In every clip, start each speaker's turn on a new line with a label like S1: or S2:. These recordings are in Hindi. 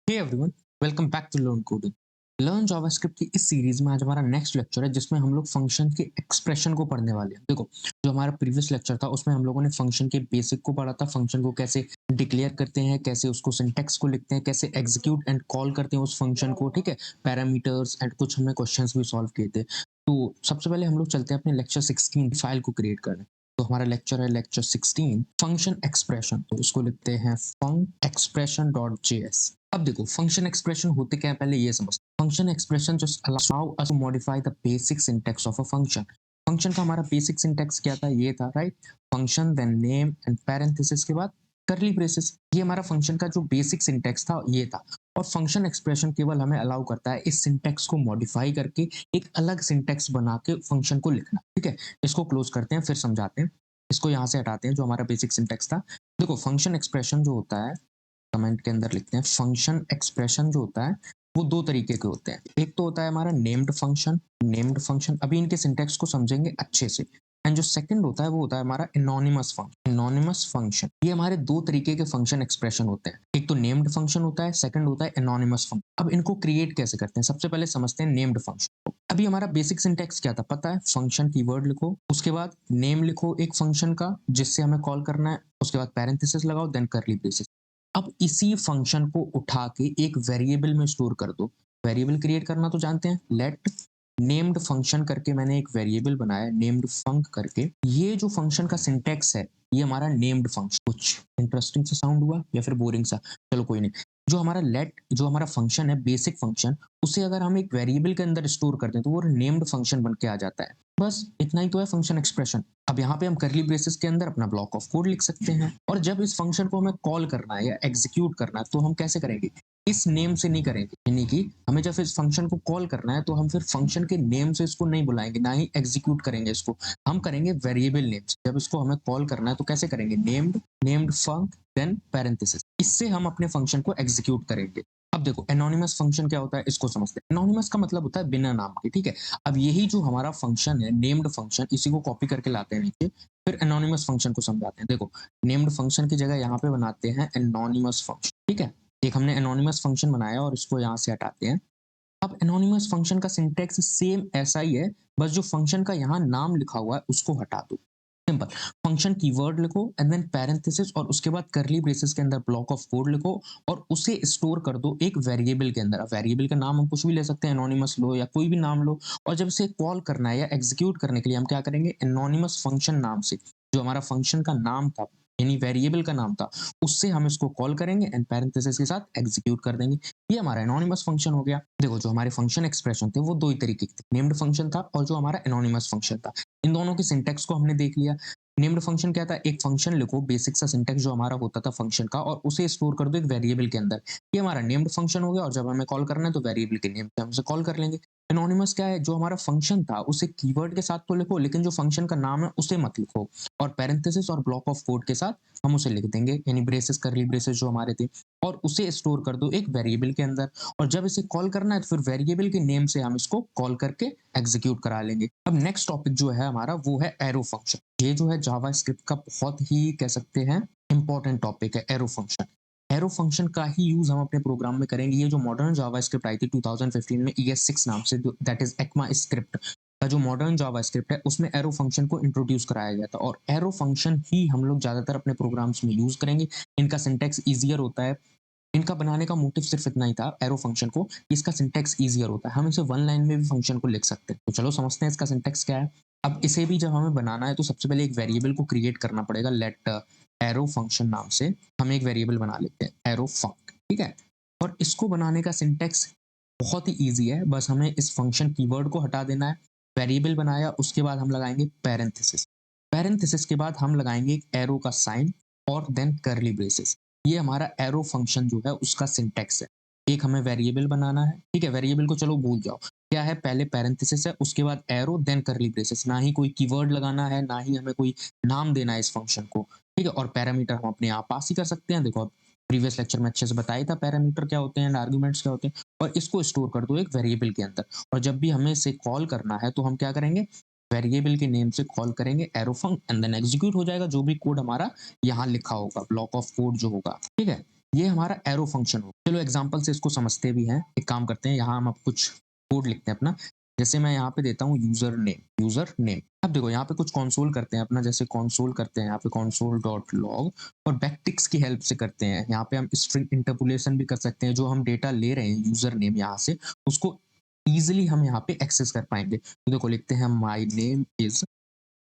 S1: Hey everyone, welcome back to learn coding. Learn JavaScript की इस सीरीज में आज हमारा नेक्स्ट लेक्चर है जिसमें हम लोग फंक्शन के एक्सप्रेशन को पढ़ने वाले हैं। देखो, जो हमारा प्रीवियस लेक्चर था उसमें हम लोगों ने फंक्शन के बेसिक को पढ़ा था। फंक्शन को कैसे डिक्लेयर करते हैं, कैसे उसको सिंटैक्स को लिखते हैं, कैसे एग्जीक्यूट एंड कॉल करते हैं उस फंक्शन को, ठीक है। पैरामीटर्स एंड कुछ हमने क्वेश्चंस भी सॉल्व किए थे। तो सबसे पहले हम लोग चलते हैं अपने लेक्चर 16 फाइल को क्रिएट करने। तो हमारा लेक्चर है लेक्चर 16 फंक्शन एक्सप्रेशन। तो इसको लिखते हैं फंक एक्सप्रेशन डॉट जेएस। अब देखो, फंक्शन एक्सप्रेशन होते क्या है पहले ये समझते। Function expression just allow us to modify the basic syntax of a function. Function का हमारा बेसिक सिंटैक्स क्या था, ये था, right. Function then name and parenthesis के बाद करली ब्रेसेस। ये हमारा फंक्शन का जो बेसिक सिंटैक्स था ये था। और फंक्शन एक्सप्रेशन केवल हमें अलाउ करता है इस सिंटैक्स को मॉडिफाई करके एक अलग सिंटैक्स बना के फंक्शन को लिखना, ठीक है। इसको क्लोज करते हैं, फिर समझाते हैं। इसको यहाँ से हटाते हैं जो हमारा बेसिक सिंटैक्स था। देखो, फंक्शन एक्सप्रेशन जो होता है, कमेंट के अंदर लिखते हैं, फंक्शन एक्सप्रेशन जो होता है वो दो तरीके के होते हैं। एक तो होता है हमारा नेम्ड फंक्शन। नेम्ड फंक्शन अभी इनके सिंटैक्स को समझेंगे अच्छे से। एंड जो सेकंड होता है वो होता है हमारा एनोनिमस फंक्शन। एनोनिमस फंक्शन, ये हमारे दो तरीके के फंक्शन एक्सप्रेशन होते हैं। एक तो नेम्ड फंक्शन होता है, सेकंड होता है एनोनिमस फंक्शन। अब इनको क्रिएट कैसे करते हैं, सबसे पहले समझते हैं नेम्ड फंक्शन। अभी हमारा बेसिक सिंटैक्स क्या था पता है, फंक्शन कीवर्ड लिखो, उसके बाद नेम लिखो एक फंक्शन का जिससे हमें कॉल करना है, उसके बाद पैरेंथेसिस लगाओ, देन करली ब्रेसेस। अब इसी फंक्शन को उठा के एक वेरिएबल में स्टोर कर दो। वेरिएबल क्रिएट करना तो जानते हैं, लेट नेम्ड फंक्शन करके मैंने एक वेरिएबल बनाया, नेम्ड फंक करके। ये जो फंक्शन का सिंटैक्स है ये हमारा नेम्ड फंक्शन। कुछ इंटरेस्टिंग सा साउंड हुआ या फिर बोरिंग सा, चलो कोई नहीं। जो हमारा लेट, जो हमारा फंक्शन है बेसिक फंक्शन, उसे अगर हम एक वेरिएबल के अंदर स्टोर करते हैं तो वो नेम्ड फंक्शन बन के आ जाता है। बस इतना ही तो है फंक्शन एक्सप्रेशन। अब यहाँ पे हम करली ब्रेसेस के अंदर अपना ब्लॉक ऑफ कोड लिख सकते हैं। और जब इस फंक्शन को हमें कॉल करना है या एग्जीक्यूट करना है तो हम कैसे करेंगे, इस नेम से नहीं करेंगे। यानी कि हमें जब इस फंक्शन को कॉल करना है तो हम फिर फंक्शन के नेम से इसको नहीं बुलाएंगे, ना ही एग्जीक्यूट करेंगे इसको। हम करेंगे वेरिएबल नेम से। जब इसको हमें कॉल करना है तो कैसे करेंगे, नेम्ड, नेम्ड फंक, देन पैरेंथेसिस। इससे हम अपने फंक्शन को एग्जीक्यूट करेंगे। अब देखो, एनोनिमस फंक्शन क्या होता है इसको समझते हैं। एनोनिमस का मतलब होता है बिना नाम के, ठीक है। अब यही जो हमारा फंक्शन है नेम्ड फंक्शन, इसी को कॉपी करके लाते हैं नीचे, फिर एनोनिमस फंक्शन को समझाते हैं। देखो, नेम्ड फंक्शन की जगह यहाँ पे बनाते हैं एनोनिमस फंक्शन, ठीक है। एक हमने एनोनिमस फंक्शन बनाया और इसको यहाँ से हटाते हैं। अब एनोनिमस फंक्शन का सिंटैक्स सेम ऐसा ही है, बस जो फंक्शन का यहाँ नाम लिखा हुआ है उसको हटा दो। सिंपल। फंक्शन कीवर्ड लिखो एंड देन पैरेंथेसिस और उसके बाद करली ब्रेसेस के अंदर ब्लॉक ऑफ कोड लिखो और उसे स्टोर कर दो एक वेरिएबल के अंदर। अब वेरिएबल का नाम हम कुछ भी ले सकते हैं, एनोनिमस लो या कोई भी नाम लो। और जब इसे कॉल करना है या एग्जीक्यूट करने के लिए हम क्या करेंगे, एनोनिमस फंक्शन नाम से, जो हमारा फंक्शन का नाम था यानी वेरिएबल का नाम था, उससे हम इसको कॉल करेंगे एंड पैरेंथेसिस के साथ एग्जीक्यूट कर देंगे। ये हमारा एनोनिमस फंक्शन हो गया। देखो, जो हमारे फंक्शन एक्सप्रेशन थे वो दो ही तरीके के थे, नेम्ड फंक्शन था और जो हमारा एनोनिमस फंक्शन था। इन दोनों के सिंटैक्स को हमने देख लिया। नेम्ड फंक्शन क्या था, एक फंक्शन लिखो बेसिक सा सिंटैक्स जो हमारा होता था फंक्शन का, और उसे स्टोर कर दो एक वेरिएबल के अंदर। ये हमारा नेम्ड फंक्शन हो गया और जब हमें कॉल करना है तो वेरिएबल के नेम से हम उसे कॉल कर लेंगे। एनोनिमस क्या है, जो हमारा फंक्शन था उसे कीवर्ड के साथ तो लिखो लेकिन जो फंक्शन का नाम है उसे मत लिखो। और पैरेंथेसिस और ब्लॉक ऑफ कोड के साथ हम उसे लिख देंगे, यानी ब्रेसेस करली ब्रेसेस जो हमारे थे, और उसे स्टोर कर दो एक वेरिएबल के अंदर। और जब इसे कॉल करना है तो फिर वेरिएबल के नेम से हम इसको कॉल करके एग्जीक्यूट करा लेंगे। अब नेक्स्ट टॉपिक जो है हमारा वो है एरो फंक्शन। ये जो है जावास्क्रिप्ट का बहुत ही कह सकते हैं इंपॉर्टेंट टॉपिक है एरो फंक्शन। एरो फंक्शन का ही यूज हम अपने प्रोग्राम में करेंगे। ये जो मॉडर्न जावास्क्रिप्ट आई थी 2015 में ES6 नाम से, दैट इज ECMA स्क्रिप्ट का जो मॉडर्न जावास्क्रिप्ट है उसमें एरो फंक्शन को इंट्रोड्यूस कराया गया था। और एरो फंक्शन ही हम लोग ज्यादातर अपने प्रोग्राम्स में यूज करेंगे। इनका सिंटैक्स ईजियर होता है। इनका बनाने का मोटिव सिर्फ इतना ही था एरो फंक्शन को, कि इसका सिंटैक्स ईजियर होता है, हम इसे वन लाइन में भी फंक्शन को लिख सकते हैं। तो चलो समझते हैं इसका सिंटैक्स क्या है। अब इसे भी जब हमें बनाना है तो सबसे पहले एक वेरिएबल को क्रिएट करना पड़ेगा। लेट एरो फंक्शन नाम से हम एक वेरिएबल बना लेते हैं एरो फंक, ठीक है। और इसको बनाने का सिंटैक्स बहुत ही ईजी है, बस हमें इस फंक्शन कीवर्ड को हटा देना है। वेरिएबल बनाया, उसके बाद हम लगाएंगे पैरेंथेसिस। पैरेंथेसिस के बाद हम लगाएंगे एक एरो का साइन और देन करली ब्रेसेस। ये हमारा एरो फंक्शन जो है उसका सिंटैक्स है। एक हमें वेरिएबल बनाना है, ठीक है। वेरिएबल को चलो भूल जाओ, क्या है, पहले पैरेंथेसिस है, उसके बाद एरो, देन करली ब्रेसेस। ना ही कोई कीवर्ड लगाना है, ना ही हमें कोई नाम देना है इस फंक्शन को, ठीक है। और पैरामीटर हम अपने आप पास ही कर सकते हैं। देखो, अब प्रीवियस लेक्चर में अच्छे से बताया था पैरामीटर क्या होते हैं एंड आर्गुमेंट्स क्या होते हैं। और इसको स्टोर कर दो एक वेरिएबल के अंदर। और जब भी हमें इसे कॉल करना है तो हम क्या करेंगे, वेरिएबल के नेम से कॉल करेंगे arrow func and then execute हो जाएगा जो भी कोड हमारा यहाँ लिखा होगा, ब्लॉक ऑफ कोड जो होगा, ठीक है। ये हमारा एरो फंक्शन हो। चलो एग्जांपल से इसको समझते भी हैं। एक काम करते हैं, यहाँ हम अब कुछ कोड लिखते हैं अपना। जैसे मैं यहाँ पे देता हूँ यूजर नेम। अब देखो यहाँ पे कुछ कंसोल करते हैं अपना, जैसे कंसोल करते हैं यहाँ पे कंसोल डॉट लॉग, और बैकटिक्स की हेल्प से करते हैं। यहाँ पे हम स्ट्रिंग इंटरपोलेशन भी कर सकते हैं, जो हम डेटा ले रहे हैं यूजर नेम यहाँ से, उसको ईजिली हम यहाँ पे एक्सेस कर पाएंगे। तो देखो लिखते हैं माई नेम इज,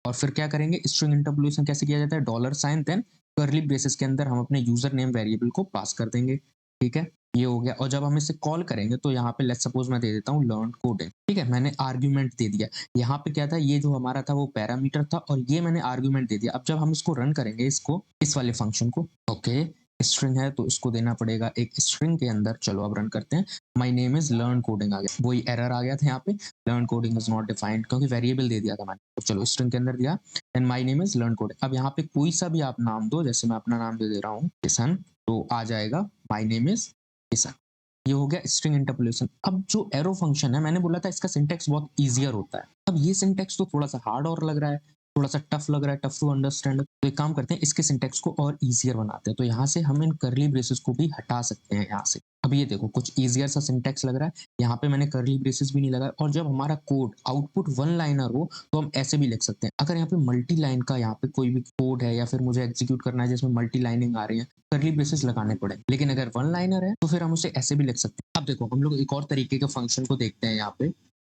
S1: और फिर क्या करेंगे, स्ट्रिंग इंटरपोलेशन कैसे किया जाता है, dollar sign then curly braces के अंदर हम अपने यूजर नेम वेरिएबल को पास कर देंगे। ठीक है, ये हो गया। और जब हम इसे कॉल करेंगे तो यहाँ पे लेट्स सपोज मैं दे देता हूँ लर्न कोडिंग। ठीक है, मैंने आर्ग्यूमेंट दे दिया। यहाँ पे क्या था, ये जो हमारा था वो पैरामीटर था, और ये मैंने आर्ग्यूमेंट दे दिया। अब जब हम इसको रन करेंगे, इसको इस वाले फंक्शन को, ओके स्ट्रिंग है तो इसको देना पड़ेगा एक स्ट्रिंग के अंदर। चलो अब रन करते हैं। My name is learn coding आ गया, वही एरर आ गया था यहाँ पे, learn coding is not defined, क्योंकि वेरिएबल दे दिया था मैंने। तो चलो स्ट्रिंग के अंदर दिया and my name is learn coding. अब यहाँ पे कोई सा भी आप नाम दो, जैसे मैं अपना नाम दे दे रहा हूँ किशन, तो आ जाएगा माई नेम इज किशन। ये हो गया स्ट्रिंग इंटरपोलेशन। अब जो एरो फंक्शन है, मैंने बोला था इसका सिंटेक्स बहुत ईजियर होता है। अब ये सिंटेक्स तो थोड़ा सा हार्ड और लग रहा है, थोड़ा सा टफ लग रहा है, टफ टू अंडरस्टैंड। तो एक काम करते हैं, इसके सिंटेक्स को और ईजियर बनाते हैं। तो यहाँ से हम इन करली ब्रेसेस को भी हटा सकते हैं यहाँ से। अब ये देखो कुछ ईजियर सा सिंटेक्स लग रहा है, यहाँ पे मैंने करली ब्रेसेस भी नहीं लगाया। और जब हमारा कोड आउटपुट वन लाइनर हो तो हम ऐसे भी लिख सकते हैं। अगर यहाँ पे मल्टी लाइन का यहाँ पे कोई भी कोड है, या फिर मुझे एग्जीक्यूट करना है जिसमें मल्टी लाइनिंग आ रही है, करली ब्रेसेस लगाने पड़े। लेकिन अगर वन लाइनर है तो फिर हम उसे ऐसे भी लिख सकते हैं। अब देखो हम लोग एक और तरीके के फंक्शन को देखते हैं यहाँ पे,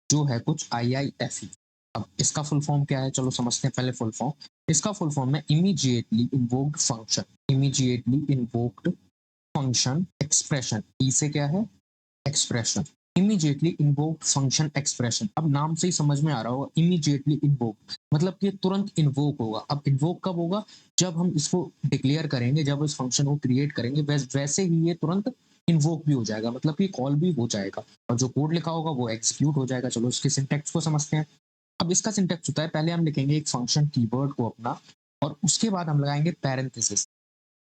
S1: जो है कुछ IIFE। अब इसका फुल फॉर्म क्या है, चलो समझते हैं पहले फुल फॉर्म। इसका फुल फॉर्म है immediately invoked function. Immediately invoked function expression. E से क्या है, expression. Immediately invoked function expression. अब नाम से ही समझ में आ रहा होगा, इमीडिएटली इन्वोक मतलब कि तुरंत इन्वोक होगा। अब इन्वोक कब होगा, जब हम इसको डिक्लेयर करेंगे, जब इस फंक्शन को क्रिएट करेंगे, वैसे ही ये तुरंत इन्वोक भी हो जाएगा, मतलब कि कॉल भी हो जाएगा, और जो कोड लिखा होगा वो एग्जीक्यूट हो जाएगा। चलो इसके सिंटेक्स को समझते हैं। अब इसका सिंटेक्स होता है, पहले हम लिखेंगे एक फंक्शन कीवर्ड को अपना, और उसके बाद हम लगाएंगे पैरेंथेसिस,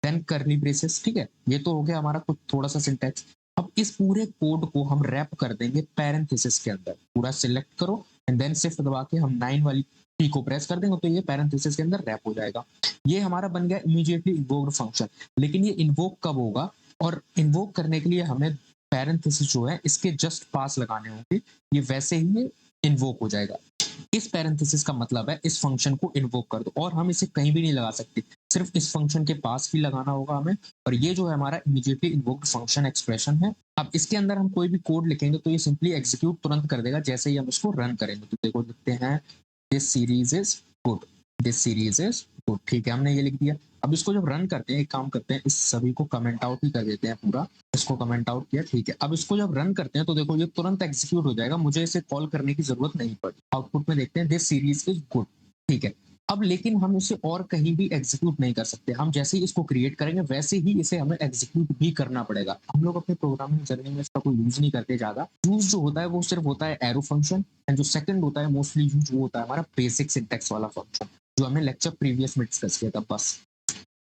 S1: देन करली ब्रेसेस। ठीक है, ये तो हो गया हमारा कुछ थोड़ा सा सिंटेक्स। अब इस पूरे कोड को हम रैप कर देंगे पैरेंथेसिस के अंदर। पूरा सिलेक्ट करो एंड देन शिफ्ट दबा के हम 9 वाली की को प्रेस कर देंगे, तो ये पैरेंथेसिस के अंदर रैप हो जाएगा। ये हमारा बन गया इमीडिएटली इन्वोक्ड फंक्शन। लेकिन ये इन्वोक कब होगा, और इन्वोक करने के लिए हमें पैरेंथेसिस जो है इसके जस्ट पास लगाने होंगे, ये वैसे ही ये इन्वोक हो जाएगा। इस पैरेंथेसिस का मतलब है इस फंक्शन को इन्वोक कर दो, और हम इसे कहीं भी नहीं लगा सकते, सिर्फ इस फंक्शन के पास ही लगाना होगा हमें। और ये जो है हमारा इमीडिएटली इन्वोक्ड फंक्शन एक्सप्रेशन है। अब इसके अंदर हम कोई भी कोड लिखेंगे तो ये सिंपली एग्जीक्यूट तुरंत कर देगा जैसे ही हम इसको रन करेंगे। तो देखो लिखते हैं this series is good, this series is good. ठीक है, हमने ये लिख दिया। अब इसको जब रन करते हैं, एक काम करते हैं, इस सभी को कमेंट आउट ही कर देते हैं पूरा। इसको कमेंट आउट किया, ठीक है। अब इसको जब रन करते हैं तो देखो ये तुरंत एग्जीक्यूट हो जाएगा, मुझे इसे कॉल करने की जरूरत नहीं पड़ी। आउटपुट में देखते हैं दिस सीरीज इज गुड। ठीक है, अब लेकिन हम इसे और कहीं भी एग्जीक्यूट नहीं कर सकते। हम जैसे ही इसको क्रिएट करेंगे वैसे ही इसे हमें एग्जीक्यूट भी करना पड़ेगा। हम लोग अपने प्रोग्रामिंग जर्नी में इसका कोई यूज नहीं करते ज्यादा। यूज जो होता है वो सिर्फ होता है एरो फंक्शन, एंड जो सेकंड होता है मोस्टली यूज वो होता है हमारा बेसिक सिंटेक्स वाला फंक्शन, जो हमने लेक्चर प्रीवियस में डिस्कस किया था बस।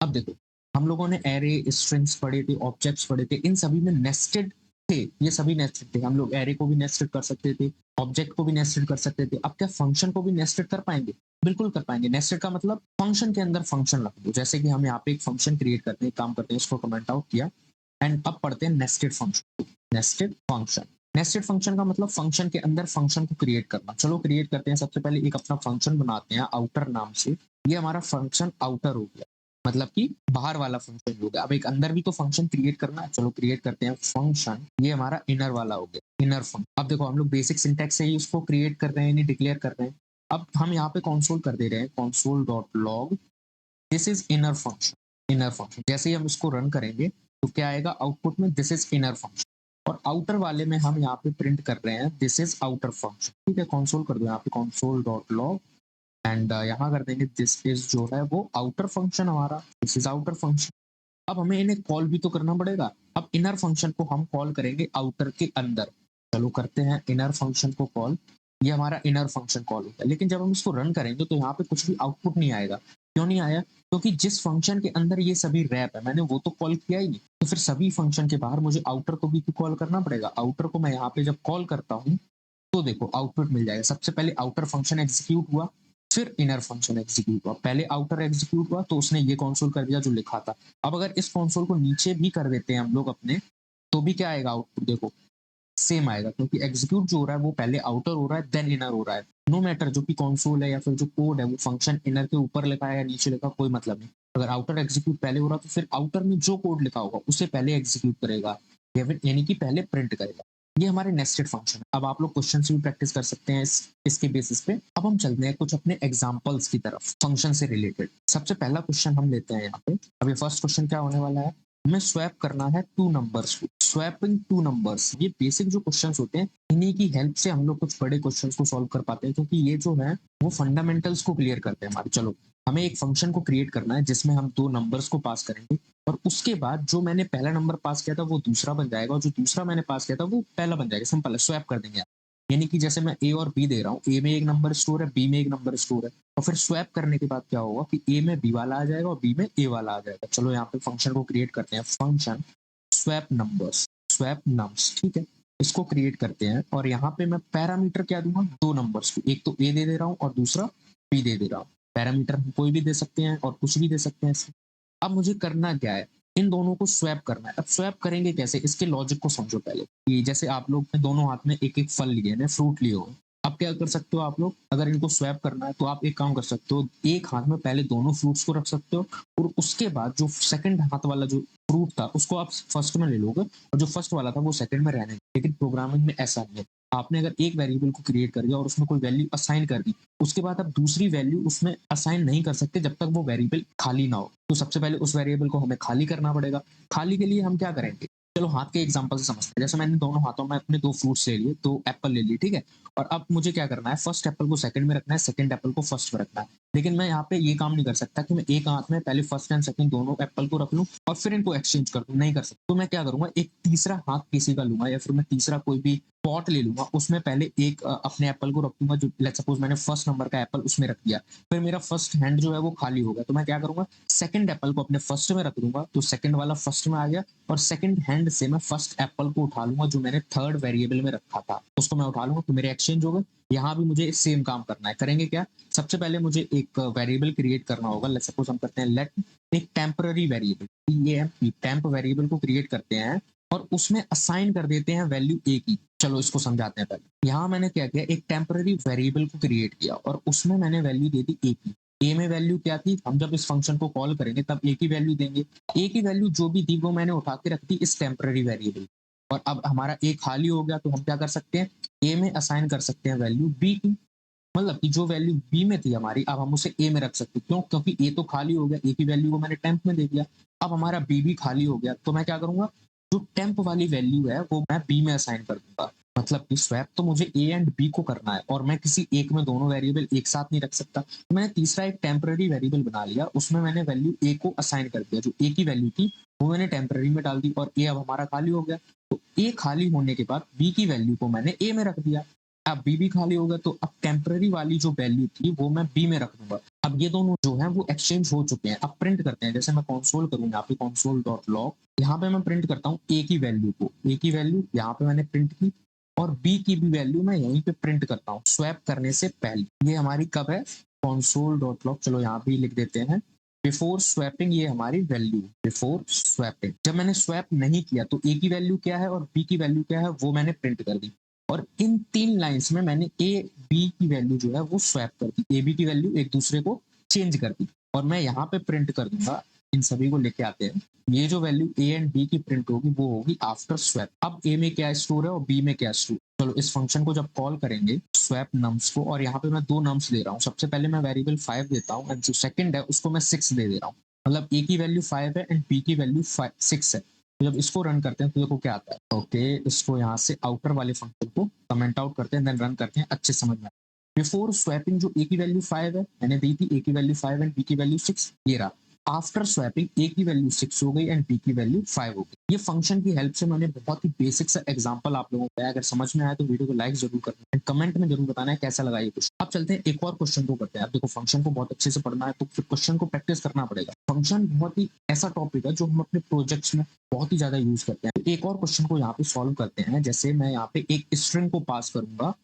S1: अब देखो हम लोगों ने एरे, स्ट्रिंग्स पढ़े थे, ऑब्जेक्ट्स पढ़े थे, इन सभी में नेस्टेड थे। ये सभी नेस्टेड थे। हम लोग एरे को भी नेस्टेड कर सकते थे, ऑब्जेक्ट को भी नेस्टेड कर सकते थे। अब क्या फंक्शन को भी नेस्टेड कर पाएंगे? बिल्कुल कर पाएंगे। नेस्टेड का मतलब फंक्शन के अंदर फंक्शन रख दो। जैसे कि हम यहाँ पे एक फंक्शन क्रिएट करते हैं, काम करते हैं, इसको कमेंट आउट किया एंड अब पढ़ते हैं nested function. Nested function, nested function का मतलब फंक्शन के अंदर फंक्शन को क्रिएट करना। चलो क्रिएट करते हैं। सबसे पहले एक अपना फंक्शन बनाते हैं आउटर नाम से। ये हमारा फंक्शन आउटर हो गया, मतलब कि बाहर वाला फंक्शन हो गया। अब एक अंदर भी तो फंक्शन क्रिएट करना है। चलो क्रिएट करते हैं फंक्शन, ये हमारा इनर वाला हो गया, इनर फंक्शन। अब देखो हम लोग बेसिक सिंटैक्स से ही उसको क्रिएट कर रहे हैं, नहीं डिक्लेयर कर रहे हैं। अब हम यहाँ पे कंसोल कर दे रहे हैं, console dot log this is inner function. Inner function जैसे ही हम इसको रन करेंगे तो क्या आएगा आउटपुट में, दिस इज इनर फंक्शन। और आउटर वाले में हम यहाँ पे प्रिंट कर रहे हैं दिस इज आउटर फंक्शन। ठीक है, कंसोल कर दो यहाँ पे कंसोल डॉट लॉग एंड यहाँ कर देंगे दिस इज जो है वो आउटर फंक्शन हमारा, दिस इज आउटर फंक्शन। अब हमें इन्हें कॉल भी तो करना पड़ेगा। अब इनर फंक्शन को हम कॉल करेंगे आउटर के अंदर। चलो करते हैं इनर फंक्शन को कॉल। ये हमारा इनर फंक्शन कॉल होता है। लेकिन जब हम इसको रन करेंगे तो यहाँ पे कुछ भी आउटपुट नहीं आएगा। क्यों नहीं आया? क्योंकि जिस फंक्शन के अंदर ये सभी रैप है मैंने वो तो कॉल किया ही नहीं। तो फिर सभी फंक्शन के बाहर मुझे आउटर को भी कॉल करना पड़ेगा। आउटर को मैं यहाँ पे जब कॉल करता हूँ तो देखो आउटपुट मिल जाएगा। सबसे पहले आउटर फंक्शन एग्जीक्यूट हुआ, फिर इनर फंक्शन एग्जीक्यूट हुआ। पहले आउटर एग्जीक्यूट हुआ तो उसने ये कंसोल कर दिया जो लिखा था। अब अगर इस कंसोल को नीचे भी कर देते हैं हम लोग अपने, तो भी क्या आएगा आउटपुट देखो, सेम आएगा, क्योंकि एग्जीक्यूट जो हो रहा है वो पहले आउटर हो रहा है देन इनर हो रहा है। नो मैटर जो कि कंसोल है या फिर जो कोड है वो फंक्शन इनर के ऊपर लिखा है या नीचे लिखा, कोई मतलब नहीं। अगर आउटर एग्जीक्यूट पहले हो रहा तो फिर आउटर में जो कोड लिखा होगा उसे पहले एग्जीक्यूट करेगा, या फिर यानी कि पहले प्रिंट करेगा। ये हमारे नेस्टेड फंक्शन है। अब आप लोग क्वेश्चन भी प्रैक्टिस कर सकते हैं इसके बेसिस पे। अब हम चलते हैं कुछ अपने एग्जांपल्स की तरफ फंक्शन से रिलेटेड। सबसे पहला क्वेश्चन हम लेते हैं यहाँ पे। अब ये फर्स्ट क्वेश्चन क्या होने वाला है, हमें स्वैप करना है टू नंबर्स को। स्वैपिंग टू नंबर्स, ये बेसिक जो क्वेश्चंस होते हैं इन्हीं की हेल्प से हम लोग कुछ बड़े क्वेश्चंस को सॉल्व कर पाते हैं, क्योंकि ये जो है वो फंडामेंटल्स को क्लियर करते हैं हमारे। चलो हमें एक फंक्शन को क्रिएट करना है जिसमें हम दो नंबर्स को पास करेंगे, और उसके बाद जो मैंने पहला नंबर पास किया था वो दूसरा बन जाएगा, और जो दूसरा मैंने पास किया था वो पहला बन जाएगा। सिंपल है, स्वैप कर देंगे। यानी कि जैसे मैं ए और बी दे रहा हूँ, ए में एक नंबर स्टोर है, बी में एक नंबर स्टोर है, और फिर स्वैप करने के बाद क्या होगा कि ए में बी वाला आ जाएगा और बी में ए वाला आ जाएगा। चलो यहाँ पे फंक्शन को क्रिएट करते हैं। Function swap numbers, swap nums, ठीक है, इसको क्रिएट करते हैं। और यहाँ पे मैं पैरामीटर क्या दूंगा, दो नंबर्स को, एक तो ए दे दे रहा हूँ और दूसरा बी दे दे रहा हूँ। पैरामीटर हम कोई भी दे सकते हैं और कुछ भी दे सकते हैं। अब मुझे करना क्या है, इन दोनों को स्वैप करना है। अब स्वैप करेंगे कैसे, इसके लॉजिक को समझो पहले। कि जैसे आप लोग ने दोनों हाथ में एक एक फल लिए हैं, फ्रूट लिए हो, अब क्या कर सकते हो आप लोग, अगर इनको स्वैप करना है तो आप एक काम कर सकते हो, एक हाथ में पहले दोनों फ्रूट्स को रख सकते हो, और उसके बाद जो सेकंड हाथ वाला जो फ्रूट था उसको आप फर्स्ट में ले लोगे, और जो फर्स्ट वाला था वो सेकंड में रहने देंगे। लेकिन प्रोग्रामिंग में ऐसा नहीं है। आपने अगर एक वेरिएबल को क्रिएट कर दिया और उसमें कोई वैल्यू असाइन कर दी, उसके बाद आप दूसरी वैल्यू उसमें असाइन नहीं कर सकते जब तक वो वेरिएबल खाली ना हो। तो सबसे पहले उस वेरिएबल को हमें खाली करना पड़ेगा। खाली के लिए हम क्या करेंगे, चलो हाथ के एग्जांपल से समझते हैं। जैसे मैंने दोनों हाथों में अपने दो फ्रूट्स ले लिए, दो एप्पल ले लिए, ठीक है, और अब मुझे क्या करना है, फर्स्ट एप्पल को सेकंड में रखना है, सेकंड एप्पल को फर्स्ट में रखना है। लेकिन मैं यहाँ पे ये काम नहीं कर सकता कि मैं एक हाथ में पहले फर्स्ट एंड सेकंड दोनों एप्पल को रख लूं और फिर इनको एक्सचेंज कर दूं, नहीं कर सकता। तो मैं क्या करूंगा, एक तीसरा हाथ किसी का लूंगा, या फिर मैं तीसरा कोई भी पॉट ले लूंगा, उसमें पहले एक अपने एप्पल को रख दूंगा, जो लेट्स सपोज मैंने फर्स्ट नंबर का एप्पल उसमें रख दिया। फिर मेरा फर्स्ट हैंड जो है वो खाली हो गया, तो मैं क्या करूंगा, सेकंड एप्पल को अपने फर्स्ट में रख दूंगा, तो सेकंड वाला फर्स्ट में आ गया, और सेकंड हैंड से मैं फर्स्ट एप्पल को उठा लूंगा जो मैंने थर्ड वेरिएबल में रखा था, उसको मैं उठा लूंगा, तो मेरे एक्सचेंज हो गए। यहाँ भी मुझे सेम काम करना है। करेंगे क्या, सबसे पहले मुझे एक वेरिएबल क्रिएट करना होगा। लेट्स सपोज हम करते हैं लेट, एक टेम्पररी वेरिएबल, ये टेम्प वेरिएबल को क्रिएट करते हैं और उसमें असाइन कर देते हैं वैल्यू ए की। चलो इसको समझाते हैं पहले। यहाँ मैंने क्या किया, एक टेम्पररी वेरिएबल को क्रिएट किया और उसमें मैंने वैल्यू दे दी ए की। ए में वैल्यू क्या थी, हम जब इस फंक्शन को कॉल करेंगे तब ए की वैल्यू देंगे। ए की वैल्यू जो भी थी वो मैंने उठा के रख दी इस टेम्पररी वेरिएबल। और अब हमारा ए खाली हो गया, तो हम क्या कर सकते हैं, ए में असाइन कर सकते हैं वैल्यू बी की। मतलब कि जो वैल्यू बी में थी हमारी, अब हम उसे ए में रख सकते हैं। क्यों, क्योंकि ए तो खाली हो गया, ए की वैल्यू को मैंने टेम्प में दे दिया। अब हमारा बी भी खाली हो गया, तो मैं क्या करूंगा, जो टेम्प वाली वैल्यू है वो मैं बी में असाइन कर दूंगा। मतलब कि स्वैप तो मुझे ए एंड बी को करना है, और मैं किसी एक में दोनों वेरिएबल एक साथ नहीं रख सकता। तो मैंने तीसरा एक टेम्पररी वेरिएबल बना लिया, उसमें मैंने वैल्यू ए को असाइन कर दिया। जो ए की वैल्यू थी वो मैंने टेम्पररी में डाल दी, और ए अब हमारा खाली हो गया। तो ए खाली होने के बाद बी की वैल्यू को मैंने ए में रख दिया। अब बी भी खाली होगा, तो अब टेम्पररी वाली जो वैल्यू थी वो मैं बी में रख दूंगा। अब ये दोनों जो है वो एक्सचेंज हो चुके हैं। अब प्रिंट करते हैं। जैसे मैं कंसोल करूँ, यहाँ पे कंसोल डॉट लॉग, यहाँ पे मैं प्रिंट करता हूँ ए की वैल्यू को। ए की वैल्यू यहाँ पे मैंने प्रिंट की, और बी की भी वैल्यू मैं यहीं पे प्रिंट करता हूँ स्वैप करने से पहले। ये हमारी कब है, कंसोल डॉट लॉग, चलो यहाँ पे लिख देते हैं बिफोर स्वैपिंग। ये हमारी वैल्यू बिफोर स्वैपिंग। जब मैंने स्वैप नहीं किया तो ए की वैल्यू क्या है और बी की वैल्यू क्या है वो मैंने प्रिंट कर दी। और इन तीन लाइंस में मैंने ए बी की वैल्यू जो है वो स्वैप कर दी, ए बी की वैल्यू एक दूसरे को चेंज कर दी। और मैं यहाँ पे प्रिंट कर दूंगा, इन सभी को लेके आते हैं। ये जो वैल्यू ए एंड बी की प्रिंट होगी वो होगी आफ्टर स्वैप। अब ए में क्या स्टोर है और बी में क्या स्टोर। चलो इस फंक्शन को जब कॉल करेंगे स्वैप नम्स को, और यहाँ पे मैं दो नम्स दे रहा हूँ। सबसे पहले मैं वेरिएबल 5 देता हूँ, एंड जो सेकंड है उसको मैं 6 दे दे रहा हूँ। मतलब ए की वैल्यू 5 है एंड बी की वैल्यू 6 है। तो जब इसको रन करते हैं तो देखो क्या आता है। ओके, इसको यहाँ से आउटर वाले फंक्शन को कमेंट आउट करते हैं, देन रन करते हैं, अच्छे समझ में। बिफोर स्वैपिंग जो ए की वैल्यू 5 है मैंने दी थी, ए की वैल्यू 5 एंड बी की वैल्यू 6, ये रहा। आफ्टर स्वैपिंग ए की वैल्यू 6 हो गई एंड बी की वैल्यू 5 हो गई। ये फंक्शन की हेल्प से मैंने बहुत ही बेसिक सा एग्जांपल आप लोगों को बताया। अगर समझ में आया तो वीडियो को लाइक जरूर करना है, कमेंट में जरूर बताना है कैसा लगा ये क्वेश्चन। अब चलते हैं एक और क्वेश्चन को करते हैं। अब देखो फंक्शन को बहुत अच्छे से पढ़ना है तो फिर क्वेश्चन को प्रैक्टिस करना पड़ेगा। फंक्शन बहुत ही ऐसा टॉपिक है जो हम अपने प्रोजेक्ट्स में बहुत ही ज्यादा यूज करते हैं। एक और क्वेश्चन को यहाँ पे सॉल्व करते हैं। जैसे मैं यहाँ पे एक स्ट्रिंग को पास करूंगा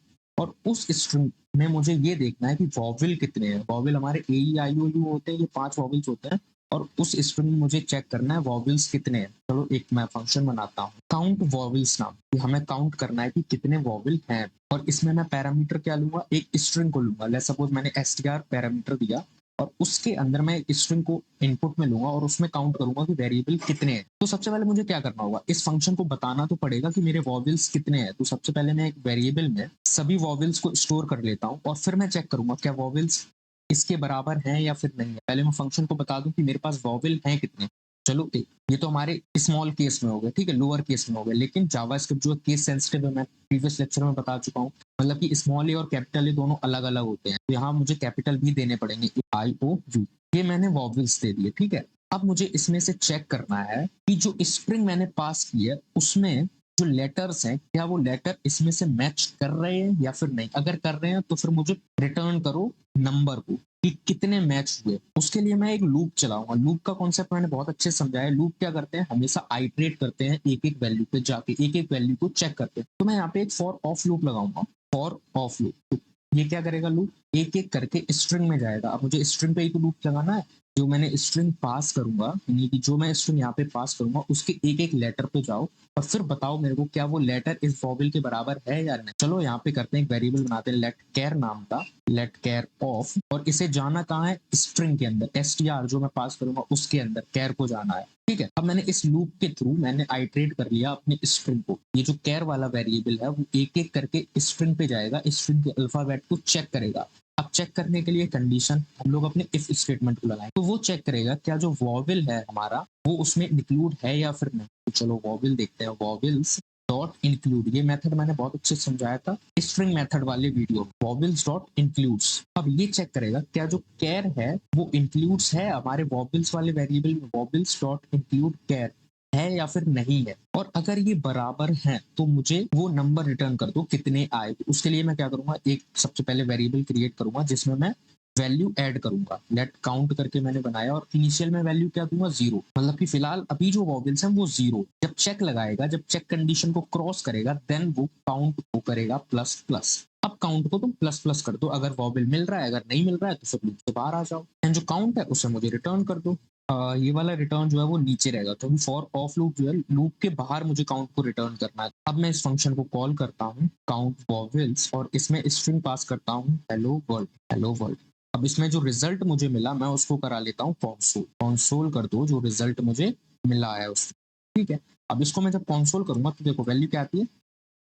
S1: और उस स्ट्रिंग में मुझे ये देखना है कि वॉवेल कितने हैं। वॉवेल हमारे ए ई आई ओ यू होते हैं, ये 5 वॉवेल्स होते हैं और उस स्ट्रिंग में मुझे चेक करना है वॉवेल्स कितने हैं। चलो एक मैं फंक्शन बनाता हूँ काउंट वॉवेल्स नाम, कि हमें काउंट करना है कि कितने वॉवेल हैं। और इसमें मैं पैरामीटर क्या लूंगा, एक स्ट्रिंग को लूंगा। लेट्स सपोज मैंने str पैरामीटर दिया और उसके अंदर मैं एक स्ट्रिंग को इनपुट में लूंगा और उसमें काउंट करूंगा कि वेरिएबल कितने हैं। तो सबसे पहले मुझे क्या करना होगा, इस फंक्शन को बताना तो पड़ेगा कि मेरे वॉवेल्स कितने हैं। तो सबसे पहले मैं एक वेरिएबल में सभी वॉवेल्स को स्टोर कर लेता हूँ और फिर मैं चेक करूंगा क्या वॉवेल्स इसके बराबर हैं या फिर नहीं है। पहले मैं फंक्शन को बता दूं कि मेरे पास वॉवेल हैं कितने। चलो ये तो हमारे स्मॉल केस में हो गए, ठीक है, लोअर केस में हो गए। लेकिन जावास्क्रिप्ट जो केस सेंसिटिव है, मैं प्रीवियस लेक्चर में बता चुका हूँ, मतलब कि स्मॉल ए और कैपिटल ए दोनों अलग अलग होते हैं। तो यहाँ मुझे कैपिटल भी देने पड़ेंगे, आई ओ यू। ये मैंने वॉवेल्स दे दिए, ठीक है। अब मुझे इसमें से चेक करना है कि जो स्ट्रिंग मैंने पास की है उसमें जो लेटर्स हैं क्या वो लेटर इसमें से मैच कर रहे हैं या फिर नहीं। अगर कर रहे हैं तो फिर मुझे रिटर्न करो नंबर को कि कितने मैच हुए। उसके लिए मैं एक लूप चलाऊंगा। लूप का कॉन्सेप्ट मैंने बहुत अच्छे से समझाया है। लूप क्या करते हैं, हमेशा आइटरेट करते हैं, एक एक वैल्यू पे जाके एक एक वैल्यू को चेक करते हैं। तो मैं यहाँ पे एक फॉर ऑफ लूप लगाऊंगा, फॉर ऑफ लूप। तो ये क्या करेगा, लूप एक एक करके स्ट्रिंग में जाएगा। अब मुझे स्ट्रिंग पे ही तो लूप लगाना है। जो मैंने स्ट्रिंग पास करूंगा, यानी कि जो मैं स्ट्रिंग यहाँ पे पास करूंगा उसके एक एक लेटर पे जाओ और फिर बताओ मेरे को क्या वो लेटर इस वॉवेल के बराबर है या नहीं। चलो यहाँ पे करते हैं, एक वेरिएबल बनाते हैं लेट कैर नाम का, लेट कैर ऑफ। और इसे जाना कहाँ है, स्ट्रिंग के अंदर, str जो मैं पास करूंगा उसके अंदर कैर को जाना है, ठीक है। अब मैंने इस लूप के थ्रू मैंने आइटरेट कर लिया अपने स्ट्रिंग को। ये जो कैर वाला वेरिएबल है वो एक एक करके स्ट्रिंग पे जाएगा, स्ट्रिंग के अल्फाबेट को चेक करेगा। अब चेक करने के लिए कंडीशन हम लोग अपने इफ स्टेटमेंट को लगाएं। तो वो चेक करेगा क्या जो वॉवेल है हमारा वो उसमें इंक्लूड है या फिर नहीं। तो चलो वॉवेल देखते हैं, वॉवेल्स डॉट इंक्लूड। ये मेथड मैंने बहुत अच्छे से समझाया था स्ट्रिंग मेथड वाले वीडियो, वॉवेल्स डॉट इंक्लूड्स। अब ये चेक करेगा क्या जो कैर है वो इंक्लूड्स है हमारे वॉवेल्स वाले वेरिएबल में, वॉवेल्स डॉट इंक्लूड कैर है या फिर नहीं है। और अगर ये बराबर है तो मुझे वो नंबर रिटर्न कर दो कितने आए। तो उसके लिए मैं क्या करूंगा, एक सबसे पहले वेरिएबल क्रिएट करूंगा जिसमें मैं वैल्यू ऐड करूंगा। लेट काउंट करके मैंने बनाया और इनिशियल में वैल्यू क्या दूंगा, 0। मतलब कि फिलहाल अभी जो वॉवेल्स हैं वो 0। जब चेक लगाएगा, जब चेक कंडीशन को क्रॉस करेगा देन वो काउंट को करेगा प्लस प्लस। अब काउंट को तुम प्लस प्लस कर दो, अगर वॉवेल मिल रहा है, अगर नहीं मिल रहा है तो फिर लूप से बाहर आ जाओ। एंड जो काउंट है उसे मुझे रिटर्न कर दो। ये वाला रिटर्न जो है वो नीचे रहेगा, तो फॉर ऑफ लूप जो है लूप के बाहर मुझे काउंट को रिटर्न करना है। अब मैं इस फंक्शन को कॉल करता हूँ काउंट वॉवेल्स और इसमें स्ट्रिंग पास करता हूँ हेलो वर्ल्ड, हेलो वर्ल्ड। अब इसमें जो रिजल्ट मुझे मिला मैं उसको करा लेता हूँ कॉन्सोल। कॉन्सोल कर दो जो रिजल्ट मुझे मिला है उसको, ठीक है। अब इसको मैं जब कॉन्सोल करूंगा तो देखो वैल्यू क्या आती है,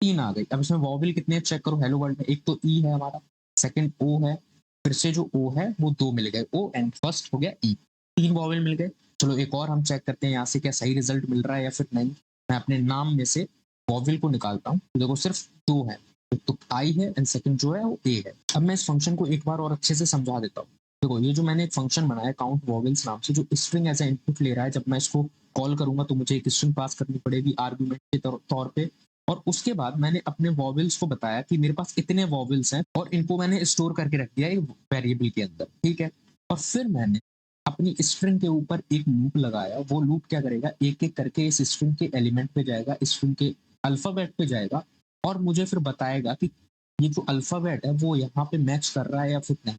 S1: 3 आ गई। अब इसमें वॉवेल कितने चेक करो हेलो वर्ल्ड में, एक तो ई है हमारा, सेकंड ओ है, फिर से जो ओ है वो 2 मिल गए, ओ एंड फर्स्ट हो गया ई, 3 वॉवेल मिल गए। चलो एक और हम चेक करते हैं यहाँ से क्या सही रिजल्ट मिल रहा है या फिर नहीं। मैं अपने नाम में से वॉवेल को निकालता हूँ, तो देखो सिर्फ 2 है, एक तो आई है एंड सेकंड जो है वो ए है। अब मैं इस फंक्शन को एक बार और अच्छे से समझा देता हूँ। देखो ये जो मैंने एक फंक्शन बनाया काउंट वॉवेल्स नाम से, जो स्ट्रिंग एज इनपुट ले रहा है, जब मैं इसको कॉल करूंगा तो मुझे एक स्ट्रिंग पास करनी पड़ेगी आर्गुमेंट के तौर पे। और उसके बाद मैंने अपने वॉवेल्स को बताया कि मेरे पास इतने वॉवेल्स हैं और इनको मैंने स्टोर करके रख दिया एक वेरिएबल के अंदर, ठीक है। और फिर मैंने अपनी स्ट्रिंग के ऊपर एक लूप लगाया। वो लूप क्या करेगा, एक एक करके इस स्ट्रिंग के एलिमेंट पे जाएगा, स्ट्रिंग के अल्फाबेट पे जाएगा और मुझे फिर बताएगा कि ये जो अल्फाबेट है वो यहाँ पे मैच कर रहा है या फिर नहीं।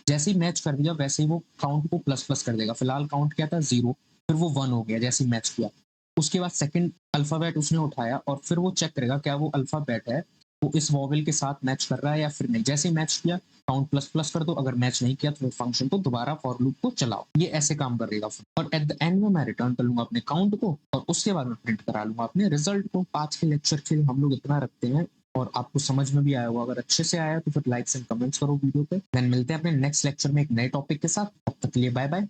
S1: जैसे ही मैच कर दिया वैसे ही वो काउंट को प्लस प्लस कर देगा। फिलहाल काउंट क्या था, 0, फिर वो 1 हो गया जैसे ही मैच किया। उसके बाद सेकंड अल्फाबेट उसने उठाया और फिर वो चेक करेगा क्या वो अल्फाबेट है वो इस वॉवेल के साथ मैच कर रहा है या फिर नहीं। जैसे ही मैच किया काउंट प्लस प्लस कर दो, अगर मैच नहीं किया तो फंक्शन को दोबारा फॉर लूप को चलाओ। ये ऐसे काम करेगा और एट द एंड में मैं रिटर्न कर लूंगा अपने काउंट को और उसके बाद मैं प्रिंट करा लूंगा अपने रिजल्ट को। आज के लेक्चर के लिए हम लोग इतना रखते हैं और आपको समझ में भी आया होगा। अगर अच्छे से आया तो फिर लाइक्स एंड कमेंट्स करो वीडियो पे। देन मिलते हैं अपने नेक्स्ट लेक्चर में एक नए टॉपिक के साथ। तब तक के लिए बाय बाय।